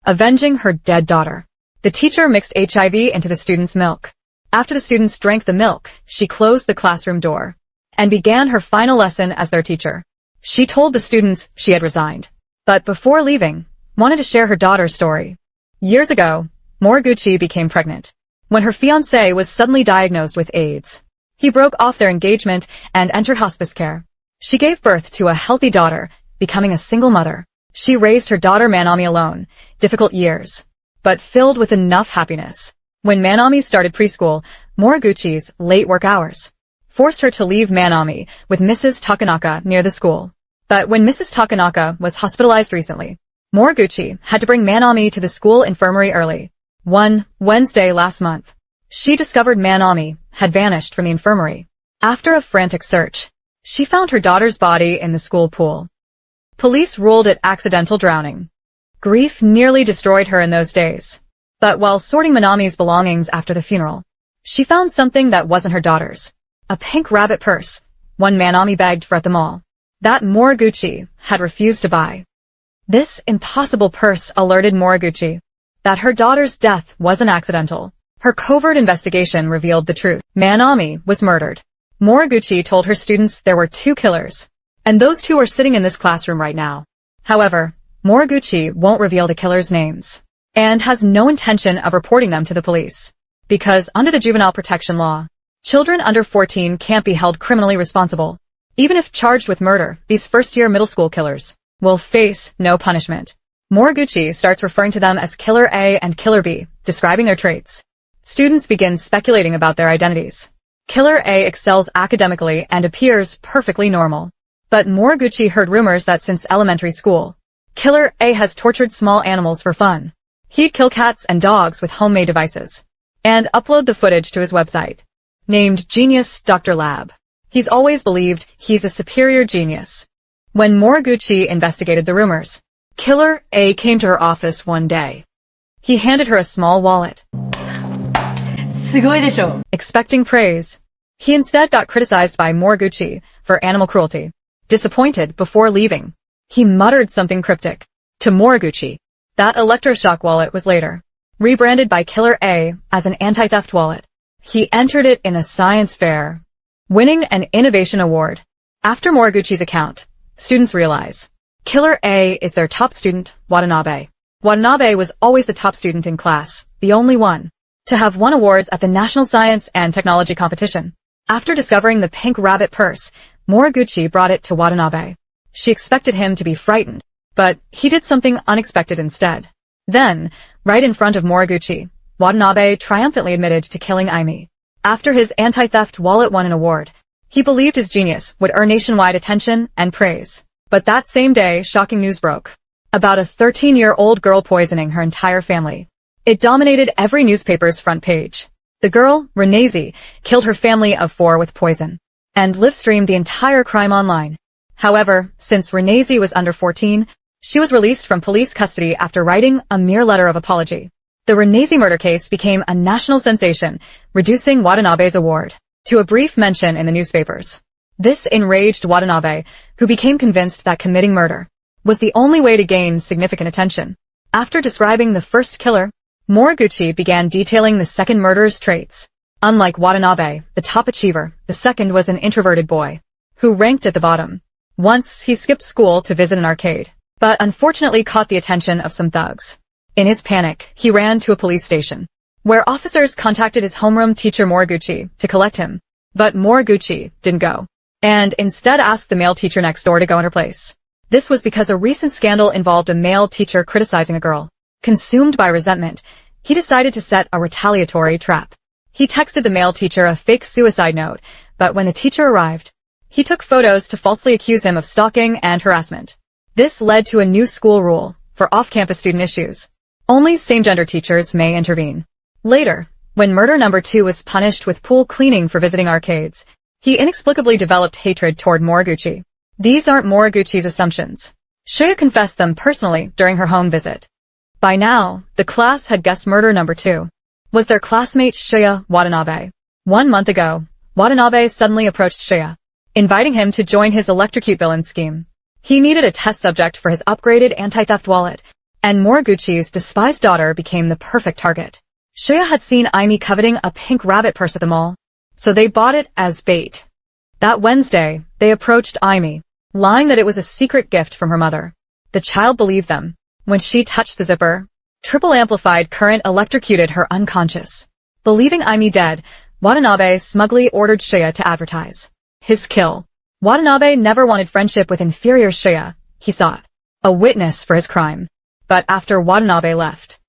avenging her dead daughter. The teacher mixed HIV into the students' milk. After the students drank the milk, she closed the classroom door and began her final lesson as their teacher. She told the students she had resigned, but before leaving, wanted to share her daughter's story. Years ago, Moriguchi became pregnant when her fiancé was suddenly diagnosed with AIDS. He broke off their engagement and entered hospice care. She gave birth to a healthy daughter, becoming a single mother. She raised her daughter Manami alone, difficult years, but filled with enough happiness. When Manami started preschool, Moriguchi's late work hours forced her to leave Manami with Mrs. Takanaka near the school. But when Mrs. Takanaka was hospitalized recently, Moriguchi had to bring Manami to the school infirmary early. One Wednesday last month, she discovered Manami had vanished from the infirmary. After a frantic search, she found her daughter's body in the school pool. Police ruled it accidental drowning. Grief nearly destroyed her in those days. But while sorting Manami's belongings after the funeral, she found something that wasn't her daughter's. A pink rabbit purse, one Manami begged for at the mall, that Moriguchi had refused to buy. This impossible purse alerted Moriguchi that her daughter's death wasn't accidental. Her covert investigation revealed the truth. Manami was murdered. Moriguchi told her students there were 2 killers, and those 2 are sitting in this classroom right now. However, Moriguchi won't reveal the killers' names, and has no intention of reporting them to the police, because under the juvenile protection law, children under 14 can't be held criminally responsible. Even if charged with murder, these first-year middle school killers will face no punishment. Moriguchi starts referring to them as Killer A and Killer B, describing their traits. Students begin speculating about their identities. Killer A excels academically and appears perfectly normal. But Moriguchi heard rumors that since elementary school, Killer A has tortured small animals for fun. He'd kill cats and dogs with homemade devices and upload the footage to his website, named Genius Dr. Lab. He's always believed he's a superior genius. When Moriguchi investigated the rumors, Killer A came to her office one day. He handed her a small wallet. すごいでしょ? Expecting praise, he instead got criticized by Moriguchi for animal cruelty. Disappointed before leaving, he muttered something cryptic to Moriguchi. That electroshock wallet was later rebranded by Killer A as an anti-theft wallet. He entered it in a science fair, winning an innovation award. After Moriguchi's account, students realize Killer A is their top student, Watanabe. Watanabe was always the top student in class, the only one to have won awards at the National Science and Technology Competition. After discovering the pink rabbit purse, Moriguchi brought it to Watanabe. She expected him to be frightened, but he did something unexpected instead. Then, right in front of Moriguchi, Watanabe triumphantly admitted to killing Aimi. After his anti-theft wallet won an award, he believed his genius would earn nationwide attention and praise. But that same day, shocking news broke about a 13-year-old girl poisoning her entire family. It dominated every newspaper's front page. The girl, Renazi, killed her family of 4 with poison and live-streamed the entire crime online. However, since Renazi was under 14, she was released from police custody after writing a mere letter of apology. The Renazi murder case became a national sensation, reducing Watanabe's award to a brief mention in the newspapers. This enraged Watanabe, who became convinced that committing murder was the only way to gain significant attention. After describing the first killer, Moriguchi began detailing the second murderer's traits. Unlike Watanabe, the top achiever, the second was an introverted boy who ranked at the bottom. Once, he skipped school to visit an arcade, but unfortunately caught the attention of some thugs. In his panic, he ran to a police station, where officers contacted his homeroom teacher Moriguchi to collect him. But Moriguchi didn't go, and instead asked the male teacher next door to go in her place. This was because a recent scandal involved a male teacher criticizing a girl. Consumed by resentment, he decided to set a retaliatory trap. He texted the male teacher a fake suicide note, but when the teacher arrived, he took photos to falsely accuse him of stalking and harassment. This led to a new school rule for off-campus student issues. Only same-gender teachers may intervene. Later, when murder number 2 was punished with pool cleaning for visiting arcades, he inexplicably developed hatred toward Moriguchi. These aren't Moriguchi's assumptions. Shoya confessed them personally during her home visit. By now, the class had guessed murder number 2 was their classmate Shoya Watanabe. 1 month ago, Watanabe suddenly approached Shoya, inviting him to join his electrocute villain scheme. He needed a test subject for his upgraded anti-theft wallet, and Moriguchi's despised daughter became the perfect target. Shoya had seen Aimi coveting a pink rabbit purse at the mall, so they bought it as bait. That Wednesday, they approached Aimi, lying that it was a secret gift from her mother. The child believed them. When she touched the zipper, triple amplified current electrocuted her unconscious. Believing Aimi dead, Watanabe smugly ordered Shoya to advertise his kill. Watanabe never wanted friendship with inferior Shoya. He sought a witness for his crime. But after Watanabe left,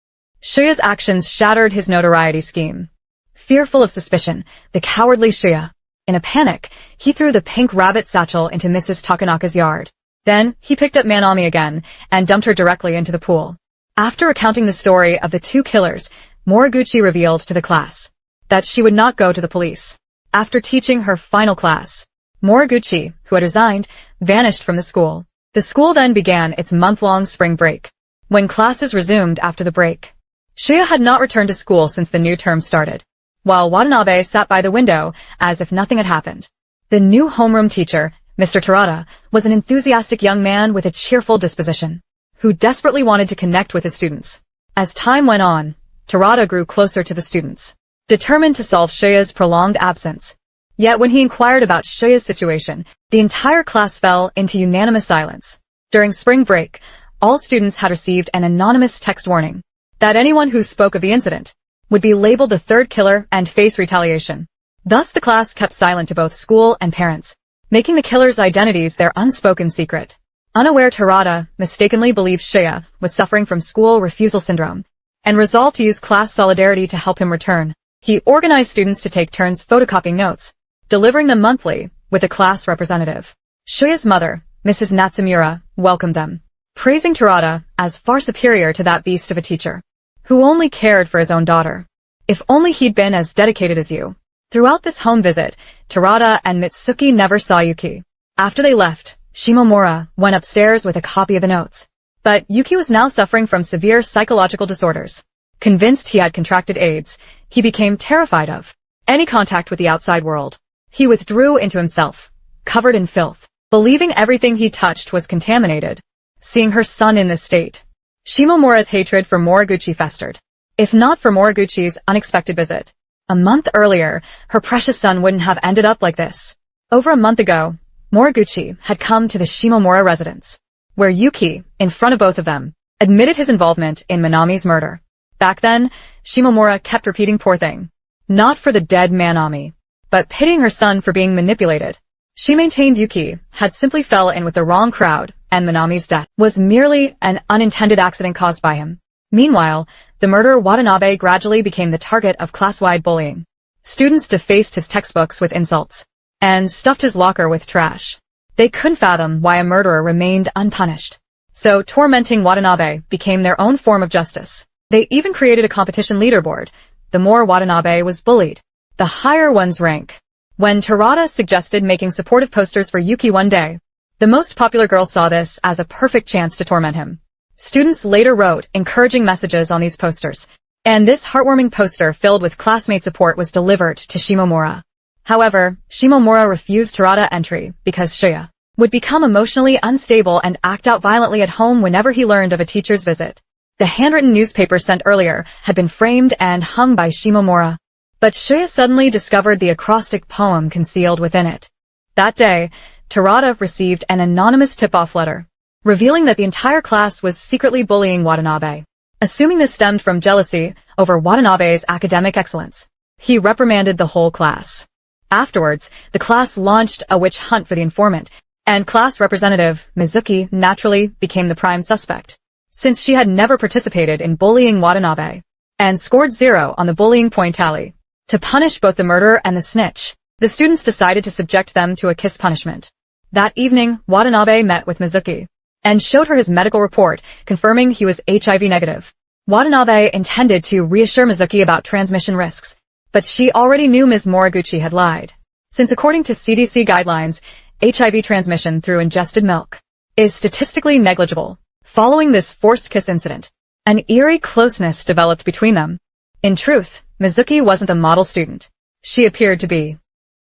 Shoya's actions shattered his notoriety scheme. Fearful of suspicion, the cowardly Shoya, in a panic, he threw the pink rabbit satchel into Mrs. Takanaka's yard. Then, he picked up Manami again and dumped her directly into the pool. After recounting the story of the two killers, Moriguchi revealed to the class that she would not go to the police. After teaching her final class, Moriguchi, who had resigned, vanished from the school. The school then began its month-long spring break. When classes resumed after the break, Shoya had not returned to school since the new term started, while Watanabe sat by the window as if nothing had happened. The new homeroom teacher, Mr. Terada, was an enthusiastic young man with a cheerful disposition, who desperately wanted to connect with his students. As time went on, Terada grew closer to the students, determined to solve Shoya's prolonged absence. Yet when he inquired about Shoya's situation, the entire class fell into unanimous silence. During spring break, all students had received an anonymous text warning that anyone who spoke of the incident would be labeled the third killer and face retaliation. Thus the class kept silent to both school and parents, making the killers' identities their unspoken secret. Unaware, Terada mistakenly believed Shoya was suffering from school refusal syndrome and resolved to use class solidarity to help him return. He organized students to take turns photocopying notes, delivering them monthly with a class representative. Shoya's mother, Mrs. Natsumura, welcomed them, praising Terada as far superior to that beast of a teacher, who only cared for his own daughter. If only he'd been as dedicated as you. Throughout this home visit, Terada and Mitsuki never saw Yuki. After they left, Shimomura went upstairs with a copy of the notes. But Yuki was now suffering from severe psychological disorders. Convinced he had contracted AIDS, he became terrified of any contact with the outside world. He withdrew into himself, covered in filth, believing everything he touched was contaminated. Seeing her son in this state, Shimomura's hatred for Moriguchi festered. If not for Moriguchi's unexpected visit, a month earlier, her precious son wouldn't have ended up like this. Over a month ago, Moriguchi had come to the Shimomura residence, where Yuki, in front of both of them, admitted his involvement in Manami's murder. Back then, Shimomura kept repeating poor thing, not for the dead Manami, but pitying her son for being manipulated. She maintained Yuki had simply fell in with the wrong crowd, and Manami's death was merely an unintended accident caused by him. Meanwhile, the murderer Watanabe gradually became the target of class-wide bullying. Students defaced his textbooks with insults and stuffed his locker with trash. They couldn't fathom why a murderer remained unpunished. So tormenting Watanabe became their own form of justice. They even created a competition leaderboard. The more Watanabe was bullied, the higher one's rank. When Terada suggested making supportive posters for Yuki one day, the most popular girl saw this as a perfect chance to torment him. Students later wrote encouraging messages on these posters, and this heartwarming poster filled with classmate support was delivered to Shimomura. However, Shimomura refused Terada entry because Shoya would become emotionally unstable and act out violently at home whenever he learned of a teacher's visit. The handwritten newspaper sent earlier had been framed and hung by Shimomura, but Shoya suddenly discovered the acrostic poem concealed within it. That day, Terada received an anonymous tip-off letter, revealing that the entire class was secretly bullying Watanabe. Assuming this stemmed from jealousy over Watanabe's academic excellence, he reprimanded the whole class. Afterwards, the class launched a witch hunt for the informant, and class representative Mizuki naturally became the prime suspect, since she had never participated in bullying Watanabe, and scored 0 on the bullying point tally. To punish both the murderer and the snitch, the students decided to subject them to a kiss punishment. That evening, Watanabe met with Mizuki and showed her his medical report, confirming he was HIV negative. Watanabe intended to reassure Mizuki about transmission risks, but she already knew Ms. Moriguchi had lied, since according to CDC guidelines, HIV transmission through ingested milk is statistically negligible. Following this forced kiss incident, an eerie closeness developed between them. In truth, Mizuki wasn't the model student she appeared to be.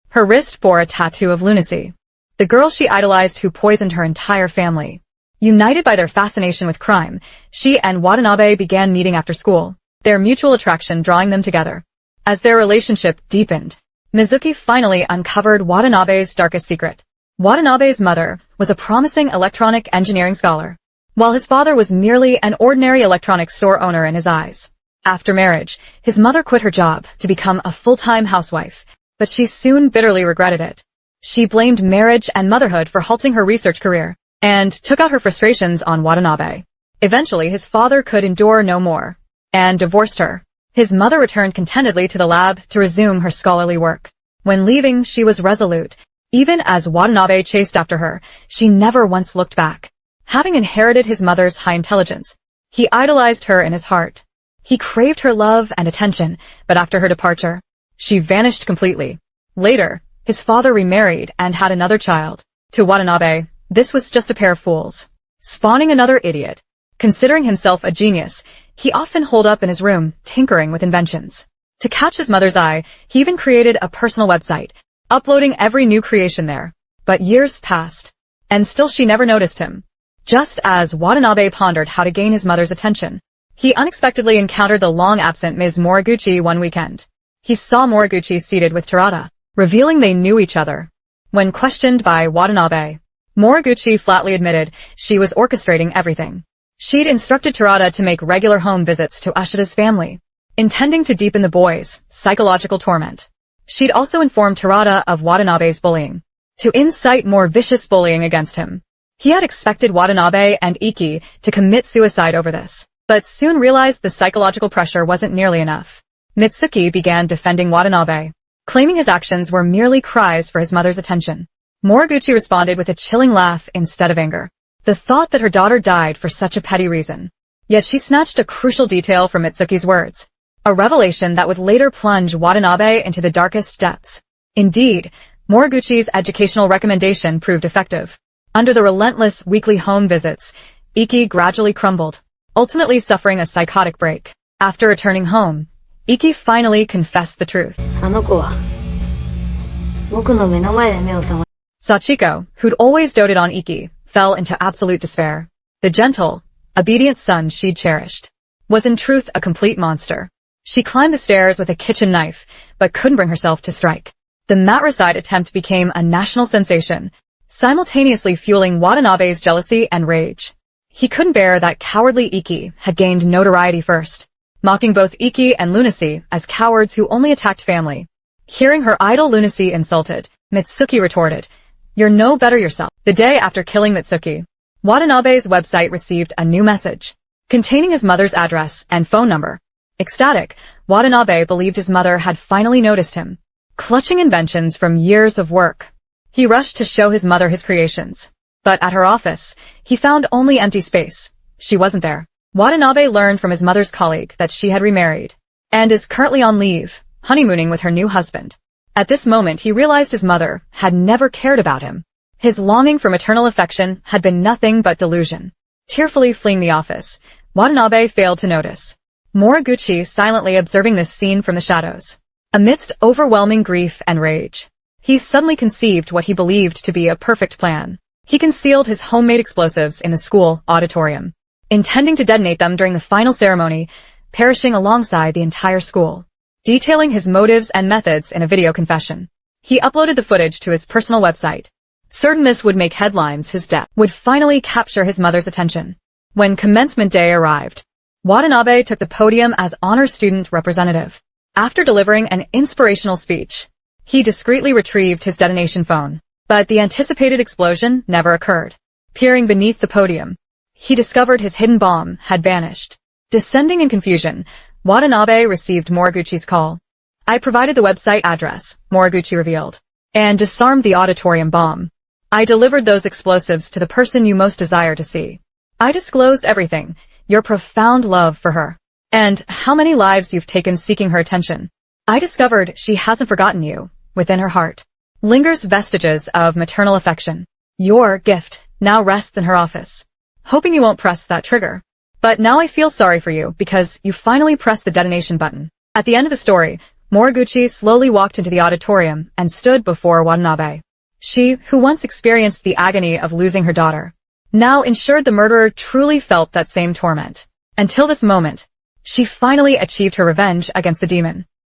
Her wrist bore a tattoo of lunacy, the girl she idolized who poisoned her entire family. United by their fascination with crime, she and Watanabe began meeting after school, their mutual attraction drawing them together. As their relationship deepened, Mizuki finally uncovered Watanabe's darkest secret. Watanabe's mother was a promising electronic engineering scholar, while his father was merely an ordinary electronics store owner in his eyes. After marriage, his mother quit her job to become a full-time housewife, but she soon bitterly regretted it. She blamed marriage and motherhood for halting her research career, and took out her frustrations on Watanabe. Eventually, his father could endure no more, and divorced her. His mother returned contentedly to the lab to resume her scholarly work. When leaving, she was resolute. Even as Watanabe chased after her, she never once looked back. Having inherited his mother's high intelligence, he idolized her in his heart. He craved her love and attention, but after her departure, she vanished completely. Later, his father remarried and had another child. To Watanabe, this was just a pair of fools, spawning another idiot. Considering himself a genius, he often holed up in his room, tinkering with inventions. To catch his mother's eye, he even created a personal website, uploading every new creation there. But years passed, and still she never noticed him. Just as Watanabe pondered how to gain his mother's attention, he unexpectedly encountered the long-absent Ms. Moriguchi one weekend. He saw Moriguchi seated with Terada, revealing they knew each other. When questioned by Watanabe, Moriguchi flatly admitted she was orchestrating everything. She'd instructed Terada to make regular home visits to Ashita's family, intending to deepen the boy's psychological torment. She'd also informed Terada of Watanabe's bullying, to incite more vicious bullying against him. He had expected Watanabe and Iki to commit suicide over this, but soon realized the psychological pressure wasn't nearly enough. Mitsuki began defending Watanabe, claiming his actions were merely cries for his mother's attention. Moriguchi responded with a chilling laugh instead of anger. The thought that her daughter died for such a petty reason. Yet she snatched a crucial detail from Mitsuki's words, a revelation that would later plunge Watanabe into the darkest depths. Indeed, Moriguchi's educational recommendation proved effective. Under the relentless weekly home visits, Iki gradually crumbled, ultimately suffering a psychotic break. After returning home, Iki finally confessed the truth. Sachiko, who'd always doted on Iki, fell into absolute despair. The gentle, obedient son she'd cherished was in truth a complete monster. She climbed the stairs with a kitchen knife, but couldn't bring herself to strike. The matricide attempt became a national sensation, simultaneously fueling Watanabe's jealousy and rage. He couldn't bear that cowardly Iki had gained notoriety first, mocking both Iki and Lunacy as cowards who only attacked family. Hearing her idol Lunacy insulted, Mitsuki retorted, "You're no better yourself." The day after killing Mitsuki, Watanabe's website received a new message, containing his mother's address and phone number. Ecstatic, Watanabe believed his mother had finally noticed him, clutching inventions from years of work. He rushed to show his mother his creations. But at her office, he found only empty space. She wasn't there. Watanabe learned from his mother's colleague that she had remarried, and is currently on leave, honeymooning with her new husband. At this moment he realized his mother had never cared about him. His longing for maternal affection had been nothing but delusion. Tearfully fleeing the office, Watanabe failed to notice Moriguchi silently observing this scene from the shadows. Amidst overwhelming grief and rage, he suddenly conceived what he believed to be a perfect plan. He concealed his homemade explosives in the school auditorium, intending to detonate them during the final ceremony, perishing alongside the entire school. Detailing his motives and methods in a video confession, he uploaded the footage to his personal website. Certain this would make headlines, his death would finally capture his mother's attention. When commencement day arrived, Watanabe took the podium as honor student representative. After delivering an inspirational speech, he discreetly retrieved his detonation phone, but the anticipated explosion never occurred. Peering beneath the podium, he discovered his hidden bomb had vanished. Descending in confusion, Watanabe received Moriguchi's call. "I provided the website address," Moriguchi revealed, "and disarmed the auditorium bomb. I delivered those explosives to the person you most desire to see. I disclosed everything, your profound love for her, and how many lives you've taken seeking her attention. I discovered she hasn't forgotten you. Within her heart lingers vestiges of maternal affection. Your gift now rests in her office. Hoping you won't press that trigger. But now I feel sorry for you because you finally pressed the detonation button." At the end of the story, Moriguchi slowly walked into the auditorium and stood before Watanabe. She, who once experienced the agony of losing her daughter, now ensured the murderer truly felt that same torment. Until this moment, she finally achieved her revenge against the demon.